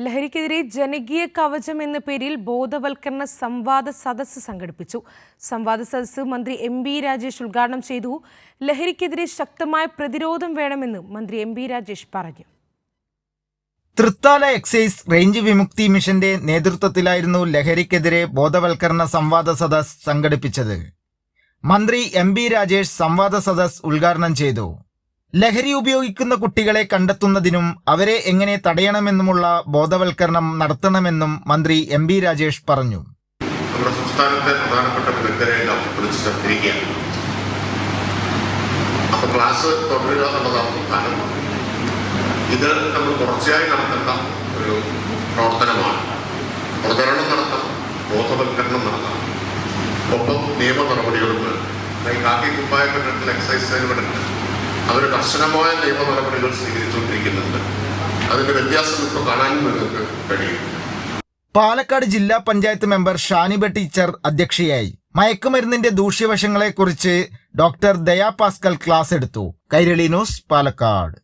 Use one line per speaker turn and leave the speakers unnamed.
ലഹരിക്കെതിരെ ജനകീയ കവചം എന്ന പേരിൽ ബോധവൽക്കരണ സംവാദ സദസ്സ് സംഘടിപ്പിച്ചു. സംവാദ സദസ്സ് മന്ത്രി എം.ബി. രാജേഷ് ഉദ്ഘാടനം ചെയ്തു. ലഹരിക്കെതിരെ ശക്തമായ പ്രതിരോധം വേണമെന്ന് മന്ത്രി എം.ബി. രാജേഷ് പറഞ്ഞു.
തൃത്താല എക്സൈസ് റേഞ്ച് വിമുക്തി മിഷന്റെ നേതൃത്വത്തിലായിരുന്നു ലഹരിക്കെതിരെ ബോധവൽക്കരണ സംവാദ സദസ്സ് സംഘടിപ്പിച്ചത്. മന്ത്രി എം.ബി. രാജേഷ് സംവാദ സദസ്സ് ഉദ്ഘാടനം ചെയ്തു. ലഹരി ഉപയോഗിക്കുന്ന കുട്ടികളെ കണ്ടെത്തുന്നതിനും അവരെ എങ്ങനെ തടയണമെന്നുമുള്ള ബോധവൽക്കരണം നടത്തണമെന്നും മന്ത്രി എം.ബി. രാജേഷ് പറഞ്ഞു.
നമ്മുടെ സംസ്ഥാനത്തെ പ്രധാനപ്പെട്ട വിദഗ്ധരെല്ലാം വിളിച്ചു ചേർത്തിരിക്കുകയാണ്. അപ്പോൾ ക്ലാസ് തുടരുക എന്നുള്ളതാണ് പ്രധാനം. ഇത് നമ്മൾ തുടർച്ചയായി നടത്തേണ്ട ഒരു പ്രവർത്തനമാണ്. പ്രചരണം നടത്തണം, ബോധവൽക്കരണം നടത്തണം, ഒപ്പം നിയമ നടപടികളും കാക്കി കുപ്പായ ഘട്ടത്തിൽ എക്സൈസ് സേവനമുണ്ട്. അവർ കർശനമായ നിയമ നടപടികൾ സ്വീകരിച്ചുകൊണ്ടിരിക്കുന്നുണ്ട്. അതിന്റെ വ്യത്യാസം ഇപ്പോൾ കാണാനും നിങ്ങൾക്ക് കഴിയും.
പാലക്കാട് ജില്ലാ പഞ്ചായത്ത് മെമ്പർ ഷാനിബ ടീച്ചർ അധ്യക്ഷയായി. മയക്കുമരുന്നിന്റെ ദൂഷ്യവശങ്ങളെക്കുറിച്ച് ഡോക്ടർ ദയാ പാസ്കൽ ക്ലാസ് എടുത്തു. കൈരളി ന്യൂസ്, പാലക്കാട്.